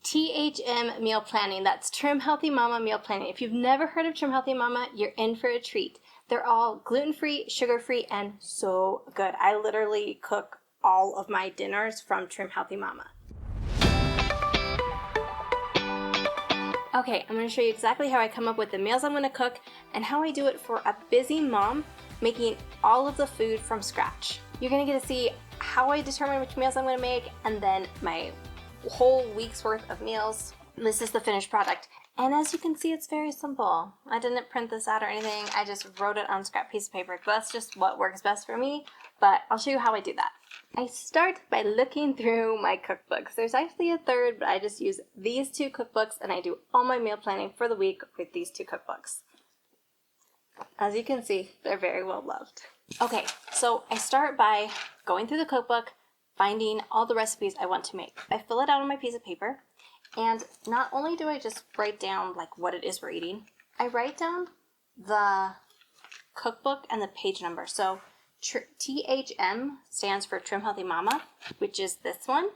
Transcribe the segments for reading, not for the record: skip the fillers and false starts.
THM meal planning. That's Trim Healthy Mama meal planning. If you've never heard of Trim Healthy Mama, you're in for a treat. They're all gluten-free, sugar-free, and so good. I literally cook all of my dinners from Trim Healthy Mama. Okay, I'm going to show you exactly how I come up with the meals I'm going to cook and how I do it for a busy mom making all of the food from scratch. You're going to get to see how I determine which meals I'm going to make and then my whole week's worth of meals. This is the finished product. And as you can see, it's very simple. I didn't print this out or anything. I just wrote it on a scrap piece of paper. That's just what works best for me, but I'll show you how I do that. I start by looking through my cookbooks. There's actually a third, but I just use these two cookbooks and I do all my meal planning for the week with these two cookbooks. As you can see, they're very well loved. Okay, so I start by going through the cookbook, finding all the recipes I want to make. I fill it out on my piece of paper, and not only do I just write down like what it is we're eating, I write down the cookbook and the page number. So THM stands for Trim Healthy Mama, which is this one.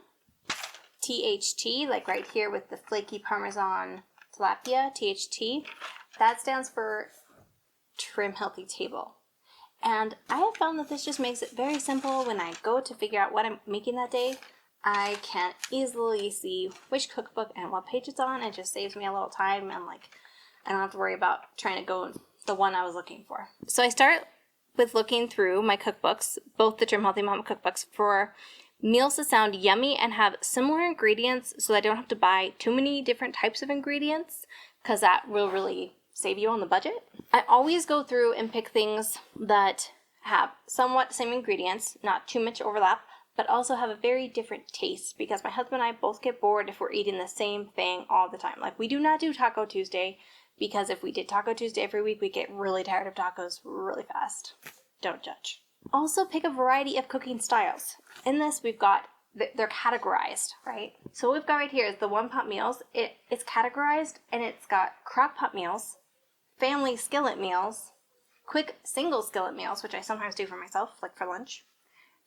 THT, like right here with the flaky Parmesan tilapia, THT, that stands for Trim Healthy Table. And I have found that this just makes it very simple. When I go to figure out what I'm making that day, I can easily see which cookbook and what page it's on. It just saves me a little time, and like I don't have to worry about trying to go the one I was looking for. So I start with looking through my cookbooks, both the Trim Healthy Mama cookbooks, for meals that sound yummy and have similar ingredients so that I don't have to buy too many different types of ingredients, because that will really save you on the budget. I always go through and pick things that have somewhat the same ingredients, not too much overlap, but also have a very different taste, because my husband and I both get bored if we're eating the same thing all the time. Like, we do not do Taco Tuesday, because if we did Taco Tuesday every week, we get really tired of tacos really fast. Don't judge. Also pick a variety of cooking styles. In this, we've got, they're categorized, right? So what we've got right here is the one-pot meals. It's categorized, and it's got crock-pot meals, family skillet meals, quick single skillet meals, which I sometimes do for myself, like for lunch,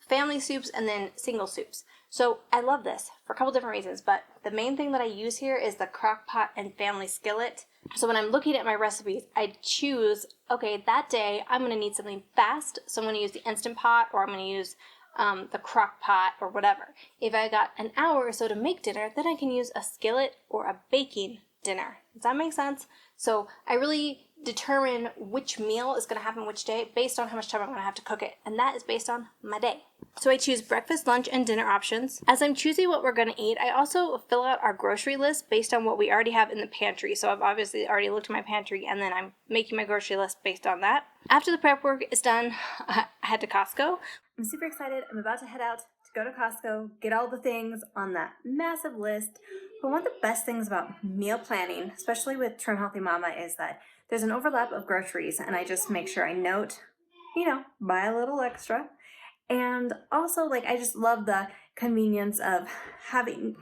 family soups, and then single soups. So I love this for a couple different reasons, but the main thing that I use here is the crock pot and family skillet. So when I'm looking at my recipes, I choose, okay, that day I'm going to need something fast, so I'm going to use the Instant Pot, or I'm going to use the crock pot or whatever. If I got an hour or so to make dinner, then I can use a skillet or a baking dinner. Does that make sense? So I really determine which meal is going to happen which day based on how much time I'm going to have to cook it, and that is based on my day. So I choose breakfast, lunch, and dinner options. As I'm choosing what we're going to eat, I also fill out our grocery list based on what we already have in the pantry. So I've obviously already looked at my pantry, and then I'm making my grocery list based on that. After the prep work is done, I head to Costco. I'm super excited. I'm about to head out to go to Costco, get all the things on that massive list. But one of the best things about meal planning, especially with Trim Healthy Mama, is that there's an overlap of groceries, and I just make sure I note, buy a little extra. And also, like, I just love the convenience of having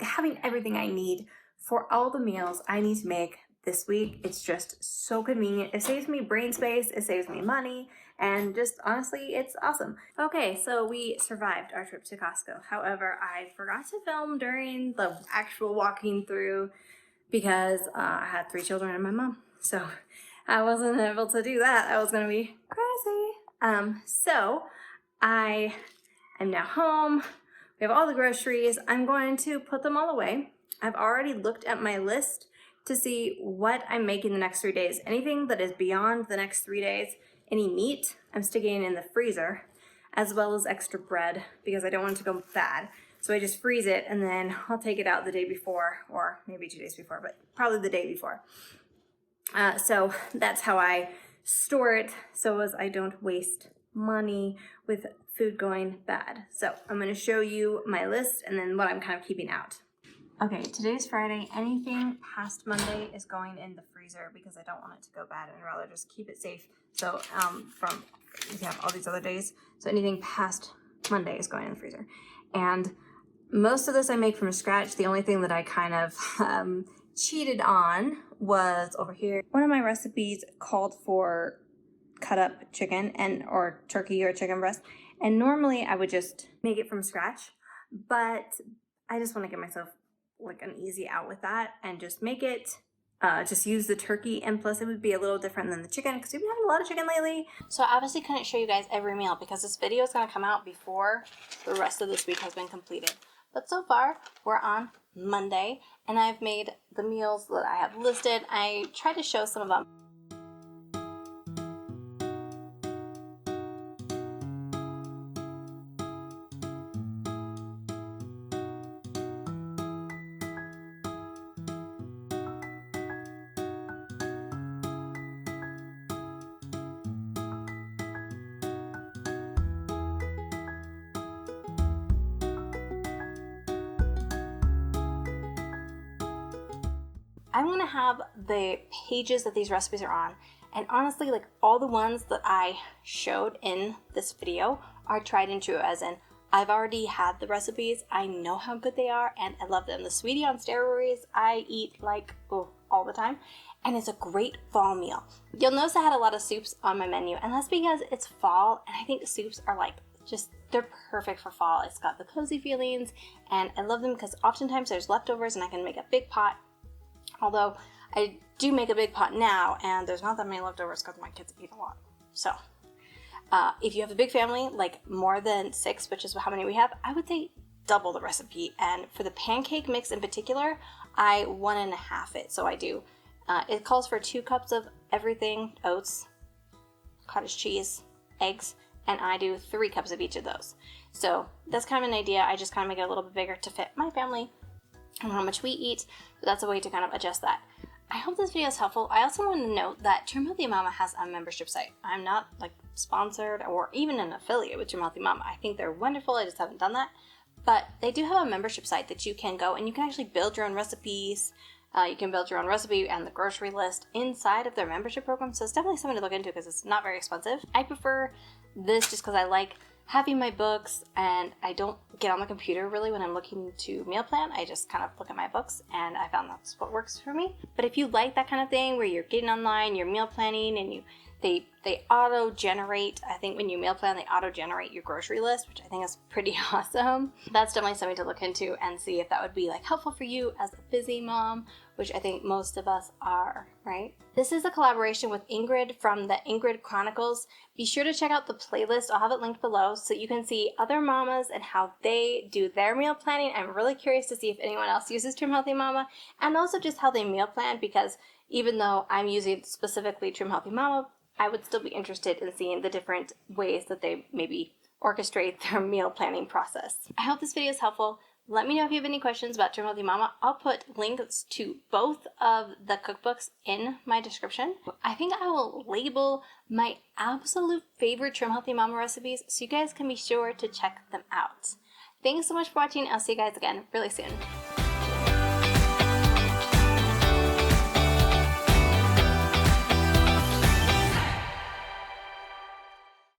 everything I need for all the meals I need to make this week. It's just so convenient. It saves me brain space, it saves me money, and just honestly, it's awesome. Okay, so we survived our trip to Costco. However, I forgot to film during the actual walking through because I had 3 children and my mom. So I wasn't able to do that. I was gonna be crazy. So I am now home. We have all the groceries. I'm going to put them all away. I've already looked at my list to see what I'm making the next 3 days. Anything that is beyond the next 3 days, any meat, I'm sticking in the freezer, as well as extra bread, because I don't want it to go bad. So I just freeze it, and then I'll take it out the day before, or maybe 2 days before, but probably the day before. So that's how I store it, so as I don't waste money with food going bad. So I'm going to show you my list and then what I'm kind of keeping out. Okay, today's Friday. Anything past Monday is going in the freezer because I don't want it to go bad, and I'd rather just keep it safe. So we have all these other days. So anything past Monday is going in the freezer. And most of this I make from scratch. The only thing that I kind of cheated on was over here. One of my recipes called for cut up chicken or turkey or chicken breast. And normally I would just make it from scratch, but I just want to give myself like an easy out with that and just make it, just use the turkey, and plus it would be a little different than the chicken because we've been having a lot of chicken lately. So I obviously couldn't show you guys every meal because this video is going to come out before the rest of this week has been completed. But so far, we're on Monday, and I've made the meals that I have listed. I tried to show some of them. I'm gonna have the pages that these recipes are on, and honestly, like all the ones that I showed in this video are tried and true, as in I've already had the recipes, I know how good they are, and I love them. The sweetie on steroids I eat like all the time, and it's a great fall meal. You'll notice I had a lot of soups on my menu, and that's because it's fall, and I think soups are like they're perfect for fall. It's got the cozy feelings, and I love them because oftentimes there's leftovers and I can make a big pot. Although I do make a big pot now, and there's not that many leftovers because my kids eat a lot. So if you have a big family, like more than 6, which is how many we have, I would say double the recipe. And for the pancake mix in particular, I 1.5 it. So I do. It calls for 2 cups of everything: oats, cottage cheese, eggs, and I do 3 cups of each of those. So that's kind of an idea. I just kind of make it a little bit bigger to fit my family and how much we eat, but that's a way to kind of adjust that. I hope this video is helpful. I also want to note that Trim Healthy Mama has a membership site. I'm not like sponsored or even an affiliate with Trim Healthy Mama. I think they're wonderful, I just haven't done that. But they do have a membership site that you can go and you can actually build your own recipes. You can build your own recipe and the grocery list inside of their membership program, so it's definitely something to look into because it's not very expensive. I prefer this just because I like having my books, and I don't get on the computer really when I'm looking to meal plan. I just kind of look at my books, and I found that's what works for me. But if you like that kind of thing where you're getting online, you're meal planning, and they auto-generate, I think when you meal plan, they auto-generate your grocery list, which I think is pretty awesome. That's definitely something to look into and see if that would be like helpful for you as a busy mom, which I think most of us are, right? This is a collaboration with Ingrid from the Ingrid Chronicles. Be sure to check out the playlist. I'll have it linked below so you can see other mamas and how they do their meal planning. I'm really curious to see if anyone else uses Trim Healthy Mama, and also just how they meal plan, because even though I'm using specifically Trim Healthy Mama, I would still be interested in seeing the different ways that they maybe orchestrate their meal planning process. I hope this video is helpful. Let me know if you have any questions about Trim Healthy Mama. I'll put links to both of the cookbooks in my description. I think I will label my absolute favorite Trim Healthy Mama recipes so you guys can be sure to check them out. Thanks so much for watching. I'll see you guys again really soon.